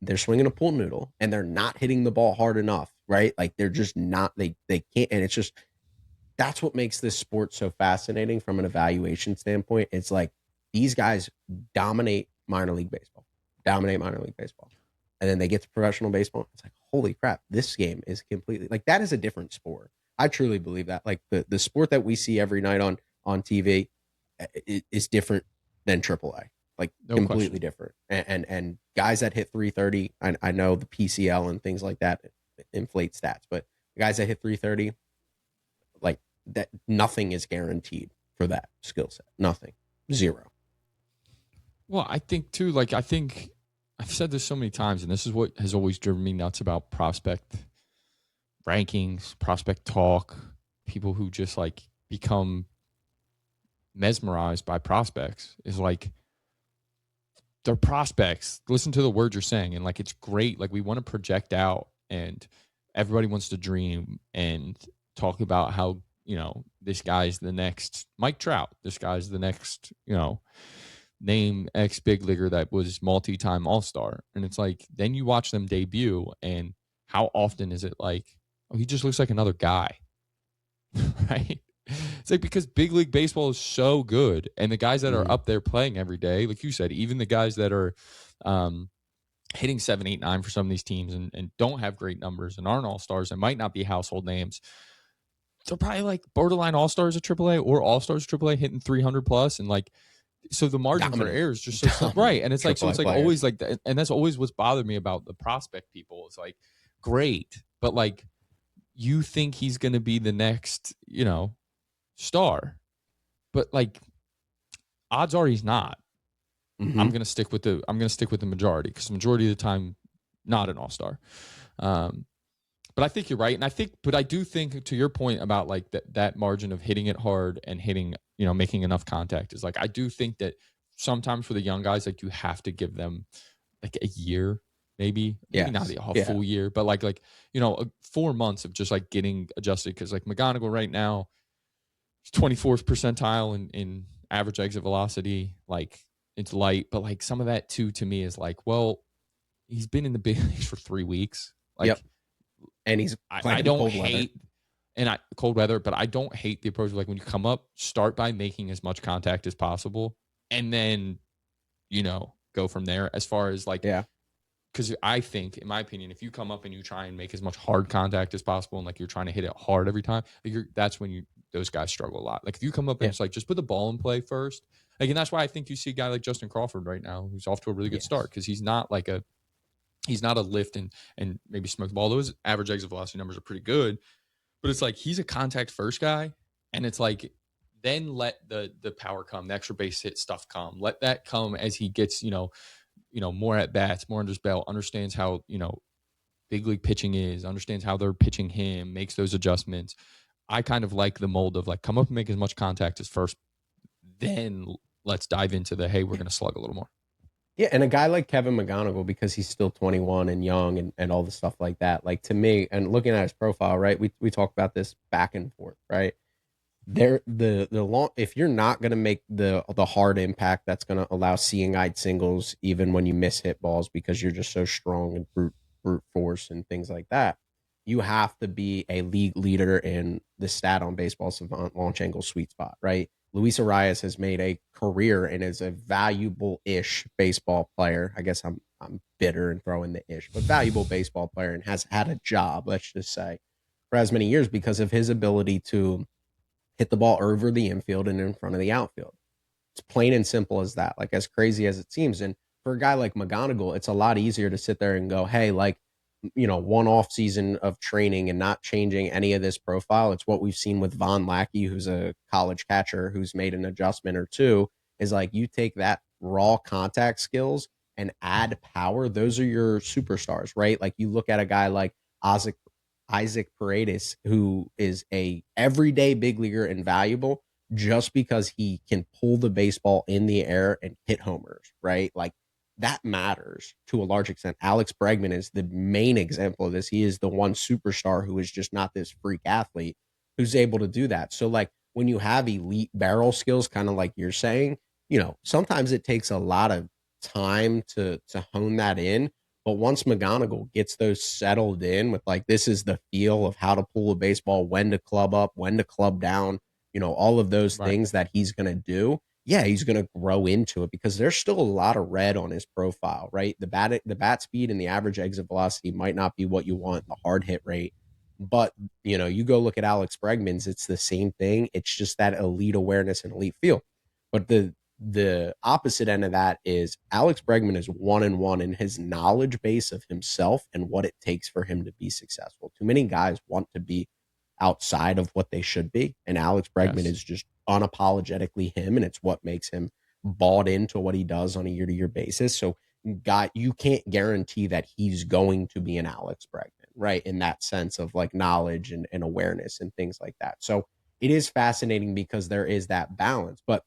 they're swinging a pool noodle and they're not hitting the ball hard enough, right? Like they're just not, they can't, and it's just, that's what makes this sport so fascinating from an evaluation standpoint. It's like these guys dominate minor league baseball, dominate minor league baseball. And then they get to professional baseball. It's like, holy crap, this game is completely like that is a different sport. I truly believe that. Like the sport that we see every night on TV is different than AAA. Like No completely question. different. And guys that hit 330, I know the PCL and things like that inflate stats, but guys that hit 330, like that, nothing is guaranteed for that skill set. Nothing, zero. Well, I think too, like I think I've said this so many times, and this is what has always driven me nuts about prospect rankings, prospect talk, people who just like become mesmerized by prospects is like they're prospects. Listen to the words you're saying, and like it's great. Like we want to project out, and everybody wants to dream and talk about how this guy's the next Mike Trout. This guy's the next name ex big leaguer that was multi-time all-star, and it's like then you watch them debut, and how often is it like, oh, he just looks like another guy, right? It's like because big league baseball is so good, and the guys that are Mm-hmm. up there playing every day, like you said, even the guys that are hitting 7, 8, 9 for some of these teams and don't have great numbers and aren't all stars and might not be household names, they're probably like borderline all stars at AAA or all stars at AAA hitting 300 plus, and like so the margin for Dominant, error is just so slim, right? dominant And it's like so AAA it's like players. always like that, and that's always what's bothered me about the prospect people. It's like great, but like you think he's going to be the next star, but like odds are he's not. Mm-hmm. I'm gonna stick with the majority because the majority of the time not an all-star. Um, but I think you're right, and I do think to your point about like that margin of hitting it hard and hitting making enough contact is like I do think that sometimes for the young guys like you have to give them like a year, maybe not Yes. a Yeah. full year, but like 4 months of just like getting adjusted because like McGonigal right now 24th percentile in average exit velocity. Like it's light, but like some of that too to me is like, well, he's been in the big leagues for 3 weeks. Yep. Like And he's I playing in don't cold weather. hate cold weather, but I don't hate the approach of like when you come up, start by making as much contact as possible, and then go from there. As far as like Yeah. because I think, in my opinion, if you come up and you try and make as much hard contact as possible and like you're trying to hit it hard every time, like that's when those guys struggle a lot. Like if you come up and Yeah. it's like just put the ball in play first, like and that's why I think you see a guy like Justin Crawford right now who's off to a really good start Yes. because he's not a lift and maybe smoke the ball. Those average exit velocity numbers are pretty good, but it's like he's a contact first guy, and it's like then let the power come, the extra base hit stuff come. Let that come as he gets more at bats, more under his belt, understands how big league pitching is, understands how they're pitching him, makes those adjustments. I kind of like the mold of like come up and make as much contact as first, then let's dive into the hey, we're going to slug a little more. Yeah, and a guy like Kevin McGonigal, because he's still 21 and young and all the stuff like that, like to me, and looking at his profile, right? We talk about this back and forth, right? There the long if you're not gonna make the hard impact that's gonna allow seeing eyed singles even when you miss hit balls because you're just so strong and brute force and things like that, you have to be a league leader in the stat on baseball savant launch angle sweet spot, right? Luis Arias has made a career and is a valuable ish baseball player. I guess I'm bitter and throwing the ish, but valuable baseball player and has had a job, let's just say, for as many years because of his ability to hit the ball over the infield and in front of the outfield. It's plain and simple as that. Like as crazy as it seems. And for a guy like McGonigal, it's a lot easier to sit there and go, hey, like, one off season of training and not changing any of this profile. It's what we've seen with Von Lackey, who's a college catcher who's made an adjustment or two, is like you take that raw contact skills and add power. Those are your superstars, right? Like you look at a guy like Isaac Isaac Paredes, who is a everyday big leaguer and valuable just because he can pull the baseball in the air and hit homers, right? Like that matters to a large extent. Alex Bregman is the main example of this. He is the one superstar who is just not this freak athlete who's able to do that. So, like, when you have elite barrel skills, kind of like you're saying, sometimes it takes a lot of time to hone that in. But once McGonigal gets those settled in with like this is the feel of how to pull a baseball, when to club up, when to club down, all of those Right. things that he's going to do, yeah, he's going to grow into it because there's still a lot of red on his profile, right? The bat speed and the average exit velocity might not be what you want, the hard hit rate, but you go look at Alex Bregman's, it's the same thing. It's just that elite awareness and elite feel. But the opposite end of that is Alex Bregman is 1-1 in his knowledge base of himself and what it takes for him to be successful. Too many guys want to be outside of what they should be. And Alex Bregman Yes. is just unapologetically him, and it's what makes him bought into what he does on a year-to-year basis. So, you can't guarantee that he's going to be an Alex Bregman, right? In that sense of like knowledge and awareness and things like that. So it is fascinating because there is that balance. But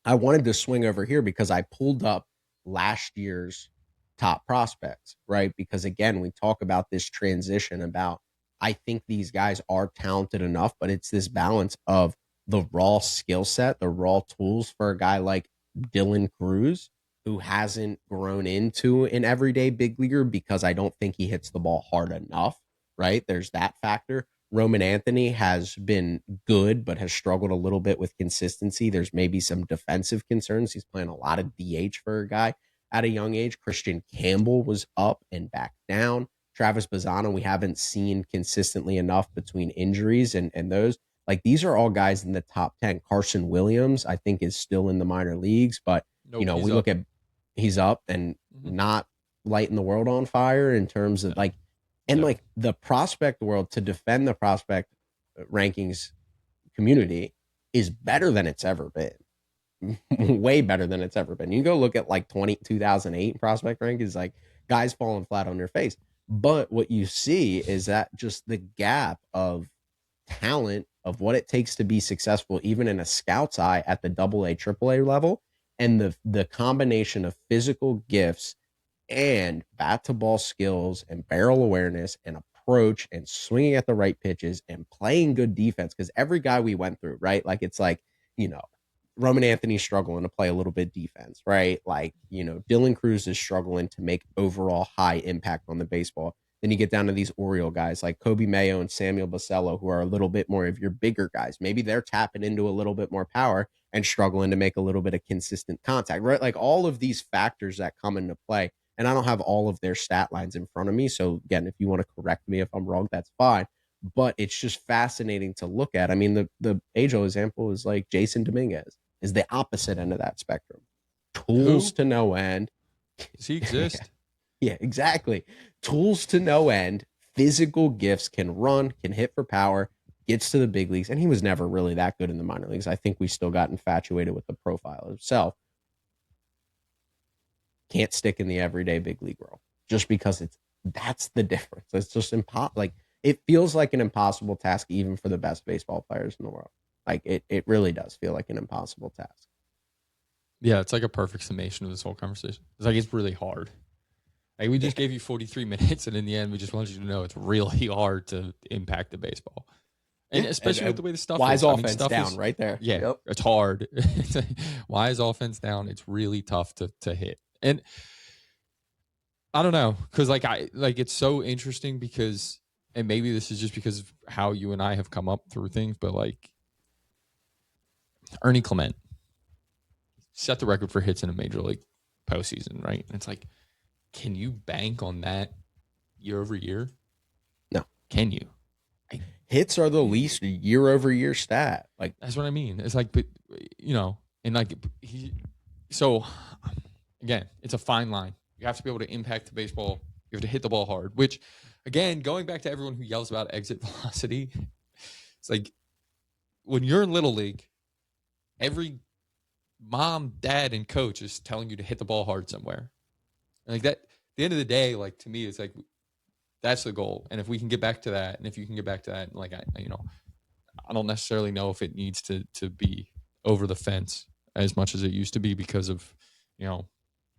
I wanted to swing over here because I pulled up last year's top prospects, right? Because again, we talk about this transition about I think these guys are talented enough, but it's this balance of the raw skill set, the raw tools for a guy like Dylan Cruz, who hasn't grown into an everyday big leaguer because I don't think he hits the ball hard enough, right? There's that factor. Roman Anthony has been good, but has struggled a little bit with consistency. There's maybe some defensive concerns. He's playing a lot of DH for a guy at a young age. Christian Campbell was up and back down. Travis Bazzano, we haven't seen consistently enough between injuries and those. Like these are all guys in the top 10. Carson Williams, I think, is still in the minor leagues, but Nope, he's we up. look at he's up and Mhm. not lighting the world on fire in terms of No, like and no. like the prospect world to defend the prospect rankings community is better than it's ever been. Way better than it's ever been. You go look at like 2008 prospect rankings, like guys falling flat on their face. But what you see is that just the gap of talent of what it takes to be successful, even in a scout's eye at the AA, AAA level, and the combination of physical gifts and bat to ball skills and barrel awareness and approach and swinging at the right pitches and playing good defense. Because every guy we went through, right? Like it's like, you know, Roman Anthony's struggling to play a little bit defense, right? Like, Dylan Cruz is struggling to make overall high impact on the baseball. Then you get down to these Oriole guys like Kobe Mayo and Samuel Basello, who are a little bit more of your bigger guys. Maybe they're tapping into a little bit more power and struggling to make a little bit of consistent contact, right? Like all of these factors that come into play, and I don't have all of their stat lines in front of me. So again, if you want to correct me if I'm wrong, that's fine. But it's just fascinating to look at. I mean, the age old example is like Jason Dominguez is the opposite end of that spectrum. Tools Who to no end. does he yeah, exist? yeah, exactly. Tools to no end. Physical gifts, can run, can hit for power, gets to the big leagues, and he was never really that good in the minor leagues. I think we still got infatuated with the profile himself. Can't stick in the everyday big league role just because that's the difference. It's just impossible. Like it feels like an impossible task even for the best baseball players in the world. Like it really does feel like an impossible task. Yeah, it's like a perfect summation of this whole conversation. It's like it's really hard. Like we Yeah, just gave you 43 minutes, and in the end, we just wanted you to know it's really hard to impact the baseball, and yeah. especially with the way the stuff Wise is. I mean, offense stuff down is right there. yeah, Yep. it's hard. Why is offense down? It's really tough to hit, and I don't know because like it's so interesting because, and maybe this is just because of how you and I have come up through things, but like Ernie Clement set the record for hits in a major league postseason, right? And it's like, can you bank on that year over year? No. Can you? I, Hits are the least year over year stat. Like that's what I mean. It's like, but and like he. So again, it's a fine line. You have to be able to impact the baseball. You have to hit the ball hard. Which, again, going back to everyone who yells about exit velocity, it's like when you're in little league, every mom, dad, and coach is telling you to hit the ball hard somewhere. And like that, at the end of the day, like to me, it's like that's the goal. And if we can get back to that, and if you can get back to that, like I don't necessarily know if it needs to be over the fence as much as it used to be because of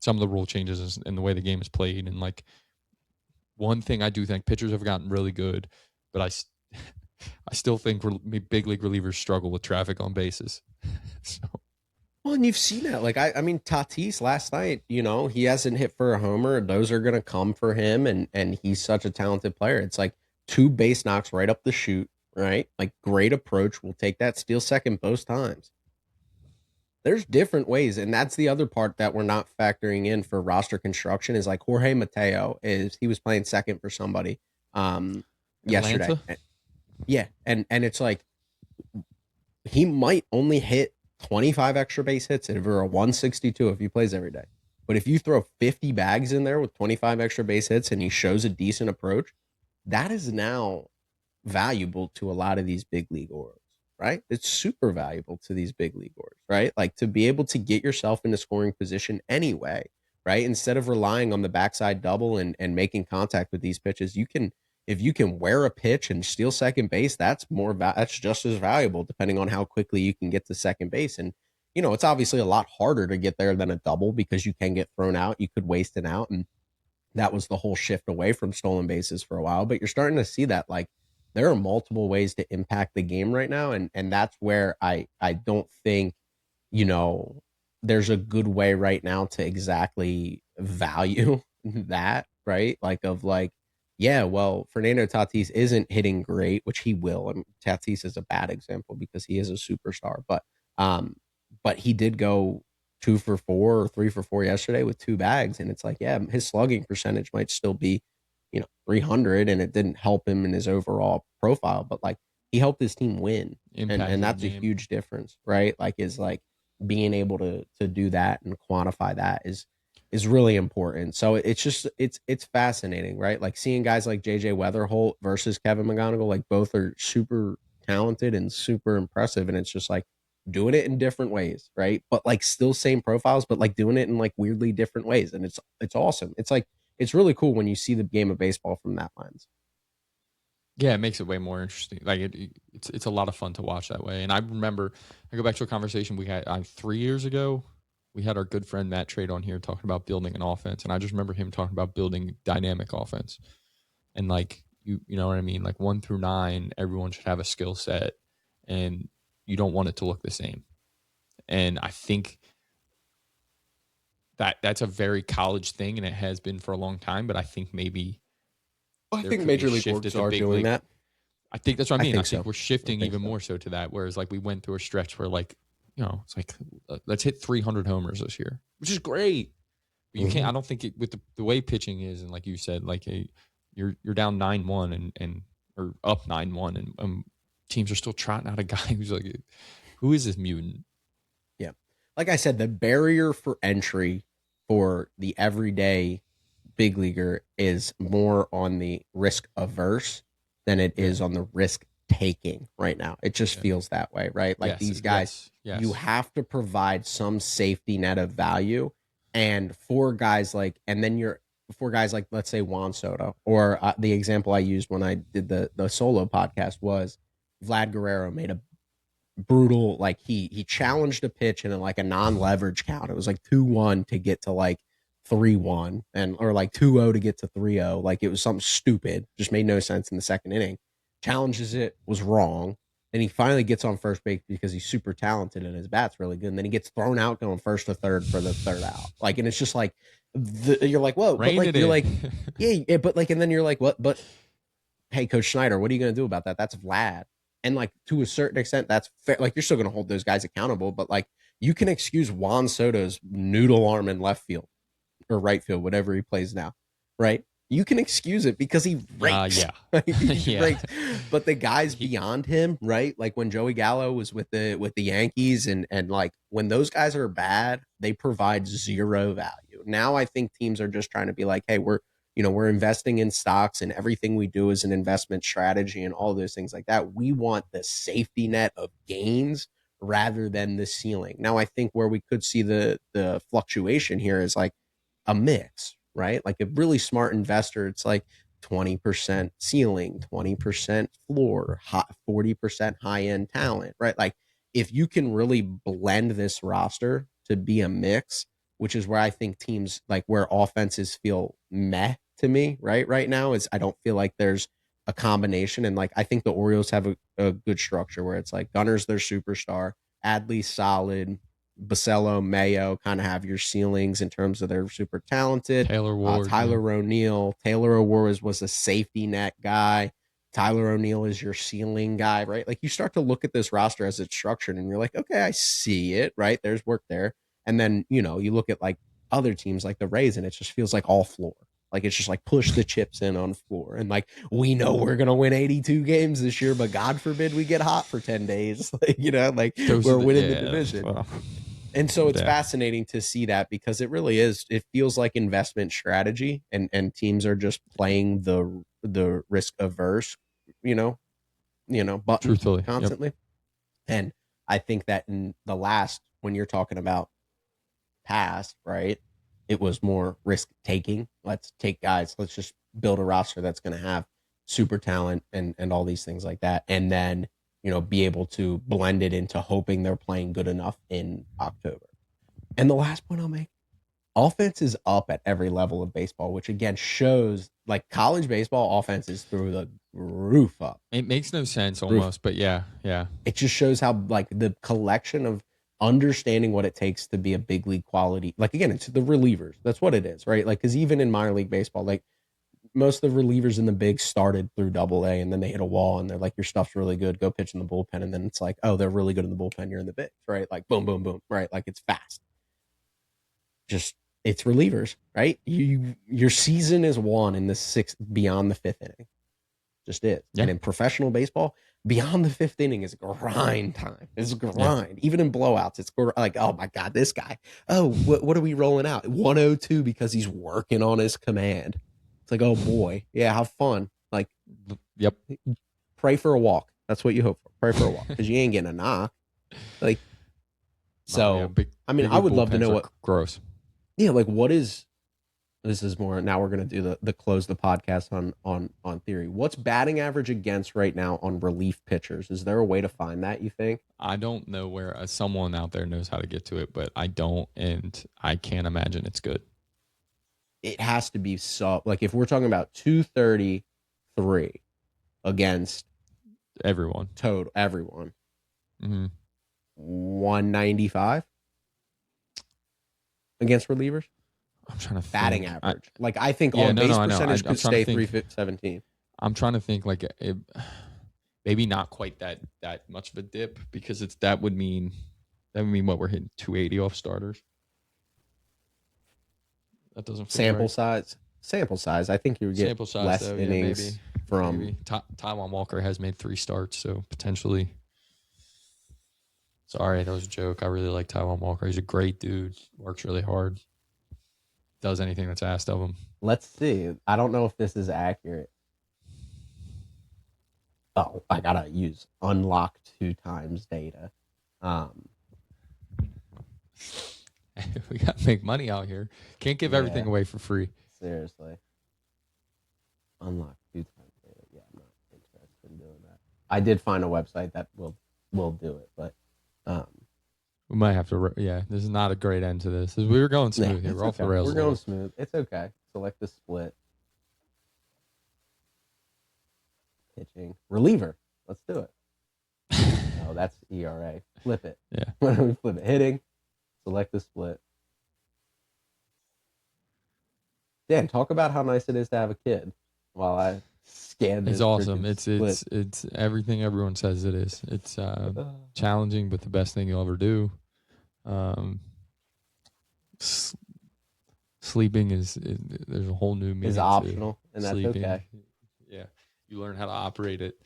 some of the rule changes and the way the game is played. And like one thing I do think pitchers have gotten really good, but I still think big league relievers struggle with traffic on bases. So well, and you've seen that. Like I mean, Tatis last night. He hasn't hit for a homer. Those are gonna come for him, and he's such a talented player. It's like two base knocks right up the chute, right? Like great approach. We'll take that steal second both times. there's different ways, and that's the other part that we're not factoring in for roster construction is like Jorge Mateo is he was playing second for somebody yesterday. Atlanta. Yeah, and it's like he might only hit 25 extra base hits over a 162 if he plays every day. But if you throw 50 bags in there with 25 extra base hits and he shows a decent approach, that is now valuable to a lot of these big league Orioles, right? It's super valuable to these big league Orioles, right? Like to be able to get yourself into scoring position anyway, right? Instead of relying on the backside double and making contact with these pitches, you can if you can wear a pitch and steal second base, that's just as valuable depending on how quickly you can get to second base. And it's obviously a lot harder to get there than a double because you can get thrown out, you could waste an out, and that was the whole shift away from stolen bases for a while. But you're starting to see that like there are multiple ways to impact the game right now, and that's where I don't think you know there's a good way right now to exactly value that, right? Like of like, yeah, well, Fernando Tatis isn't hitting great, which he will. And Tatis is a bad example because he is a superstar, um, but he did go 2 for 4 or 3 for 4 yesterday with two bags. And it's like, yeah, his slugging percentage might still be, 300, and it didn't help him in his overall profile, but like he helped his team win. And Impacted the that's a game. huge difference, right? Like is like being able to do that and quantify that is really important. So it's just it's fascinating, right? Like seeing guys like JJ Weatherholt versus Kevin McGonigal, like both are super talented and super impressive. And it's just like doing it in different ways, right? But like still same profiles, but like doing it in like weirdly different ways. And it's awesome. It's like it's really cool when you see the game of baseball from that lens. Yeah, it makes it way more interesting. Like it's a lot of fun to watch that way. And I remember I go back to a conversation we had 3 years ago. We had our good friend Matt Trade on here talking about building an offense, and I just remember him talking about building dynamic offense. And like you know what I mean? Like 1 through 9, everyone should have a skill set, and you don't want it to look the same. And I think that that's a very college thing, and it has been for a long time. But I think maybe I there think could be a Major League shift Orgs at the are big doing league. that. I think that's what I I mean. I think think so. we're I shifting think even so. more so to that. Whereas like we went through a stretch where like it's like let's hit 300 homers this year, which is great. But you can't. Mm-hmm. I don't think with the way pitching is, and like you said, like you're down 9-1 and or up 9-1, and teams are still trotting out a guy who's like, who is this mutant? Yeah. Like I said, the barrier for entry for the everyday big leaguer is more on the risk averse than it Yeah, is on the risk taking right now. It just yeah, feels that way, right? Like yes, these guys, yes, you yes. have to provide some safety net of value. And for guys like, and then you're, for guys like, let's say Juan Soto, or the example I used when I did the solo podcast was Vlad Guerrero made a brutal like he challenged a pitch in like a non-leverage count. It was like 2-1 to get to like 3-1 and or like 2-0 to get to 3-0. Like it was something stupid, just made no sense in the second inning. Challenges it, was wrong. Then he finally gets on first base because he's super talented and his bat's really good. And then he gets thrown out going first to third for the third out. Like, and it's just like you're like, whoa, but Rein like it you're in. like, yeah, but like, and then you're like, what? But hey, Coach Schneider, what are you going to do about that? That's Vlad. And like to a certain extent, that's fair. Like you're still going to hold those guys accountable, but like you can excuse Juan Soto's noodle arm in left field or right field, whatever he plays now, right? You can excuse it because he rakes. Yeah, He yeah. rakes. But the guys He, beyond him, right? Like when Joey Gallo was with the Yankees and like when those guys are bad, they provide zero value. Now I think teams are just trying to be like, hey, we're investing in stocks and everything we do is an investment strategy and all those things like that. We want the safety net of gains rather than the ceiling. Now I think where we could see the fluctuation here is like a mix, right? Like a really smart investor, it's like 20% ceiling, 20% floor, 40% high end talent, right? Like if you can really blend this roster to be a mix, which is where I think teams like where offenses feel meh to me, right? Right now is I don't feel like there's a combination. And like I think the Orioles have a good structure where it's like Gunner's their superstar, Adley's solid, Basello, Mayo kind of have your ceilings in terms of they're super talented. Taylor Ward. Yeah. Tyler O'Neill, Taylor O'Ward was a safety net guy. Tyler O'Neill is your ceiling guy, right? Like you start to look at this roster as it's structured and you're like, okay, I see it, right? There's work there. And then, you look at like other teams like the Rays and it just feels like all floor. Like it's just like push the chips in on the floor. And like we know we're gonna win 82 games this year, but God forbid we get hot for 10 days. Like Those are we're the winning the yeah. division. Well, And so it's yeah. fascinating to see that because it really is. It feels like investment strategy, and teams are just playing the risk averse, you know, button Truthfully, yep. constantly. And I think that in the last, when you're talking about past, right, it was more risk taking. Let's take guys. Let's just build a roster that's going to have super talent and all these things like that, and then be able to blend it into hoping they're playing good enough in October. And the last point I'll make, offense is up at every level of baseball, which again shows like college baseball offense is through the roof up. It makes no sense Roof. almost, but yeah, yeah. It just shows how like the collection of understanding what it takes to be a big league quality. Like again, it's the relievers. That's what it is, right? Like because even in minor league baseball, like most of the relievers in the big started through double A and then they hit a wall and they're like, your stuff's really good. Go pitch in the bullpen. And then it's like, oh, they're really good in the bullpen. You're in the bigs, right? Like boom, boom, boom, right? Like it's fast. Just it's relievers, right? Your season is won in the sixth beyond the fifth inning. Just is. Yeah. And in professional baseball, beyond the fifth inning is grind time. It's Yeah. grind. Even in blowouts, it's like, oh my God, this guy. Oh, what are we rolling out? 102 because he's working on his command. It's like, oh boy, yeah, have fun. Like, Yep. pray for a walk. That's what you hope for. Pray for a walk because you ain't getting a knock. Like, Oh, yeah, so I mean, big I league would love to bullpens know are what. gross. Yeah, like what is this is more now we're going to do the close the podcast on theory. What's batting average against right now on relief pitchers? Is there a way to find that, you think? I don't know where someone out there knows how to get to it, but I don't, and I can't imagine it's good. It has to be so like if we're talking about 233 against Everyone. total everyone. Mm-hmm. 195 against relievers. I'm trying to Batting think. average. Like I think Yeah, on no, base I know. percentage I'm could trying to stay think. 317. I'm trying to think like maybe not quite that much of a dip because that would mean what we're hitting 280 off starters. That doesn't feel Sample right. size. Sample size. I think you would get Sample size less though, yeah, innings from. maybe. Taiwan Walker has made 3 starts, so potentially. Sorry, that was a joke. I really like Taiwan Walker. He's a great dude. Works really hard. Does anything that's asked of him. Let's see. I don't know if this is accurate. Oh, I gotta use unlock 2 times data. Um, We got to make money out here. Can't give everything yeah, away for free. seriously. Unlock 2 times data. Yeah, I'm not interested in doing that. I did find a website that will do it, but um, We might have to. Yeah, this is not a great end to this. We were going yeah, smooth here. it's We're off the okay. rails. We're A going little. smooth. It's okay. Select the split. Pitching reliever. Let's do it. Oh, that's ERA. Flip it. Yeah. Why don't we flip it? Hitting. Select the split. Dan, talk about how nice it is to have a kid. While I scan this. It's awesome. It's split. it's everything everyone says it is. It's challenging, but the best thing you'll ever do. S- Sleeping there's a whole new meaning Is optional, and that's sleeping. okay. Yeah, you learn how to operate it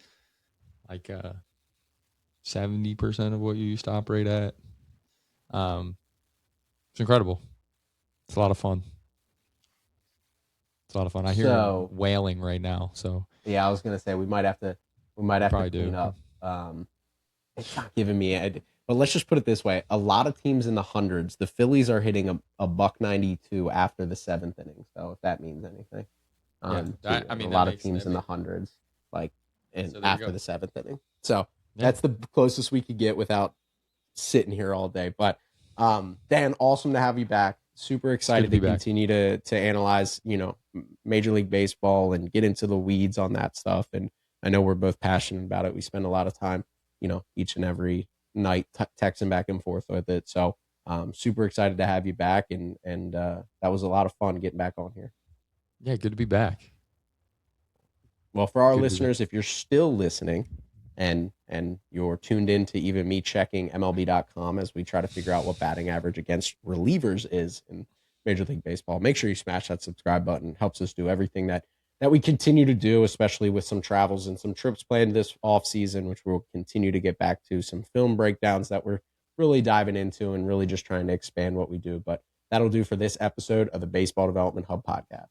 like 70% of what you used to operate at. It's incredible. It's a lot of fun. It's a lot of fun. I hear him wailing right now. So yeah, I was gonna say we might have to clean do. up. It's not giving me but let's just put it this way: a lot of teams in the hundreds. The Phillies are hitting a buck 92 after the seventh inning. So if that means anything, I mean, a lot of teams in the hundreds, like after the seventh inning. So that's the closest we could get without sitting here all day. But Dan, awesome to have you back. Super excited to continue to analyze, Major League Baseball and get into the weeds on that stuff. And I know we're both passionate about it. We spend a lot of time, each and every night texting back and forth with it. So super excited to have you back. And that was a lot of fun getting back on here. Yeah, good to be back. Well, for our Good to listeners, if you're still listening and you're tuned in to even me checking MLB.com as we try to figure out what batting average against relievers is in Major League Baseball, make sure you smash that subscribe button. It helps us do everything that we continue to do, especially with some travels and some trips planned this off season, which we'll continue to get back to, some film breakdowns that we're really diving into and really just trying to expand what we do. But that'll do for this episode of the Baseball Development Hub podcast.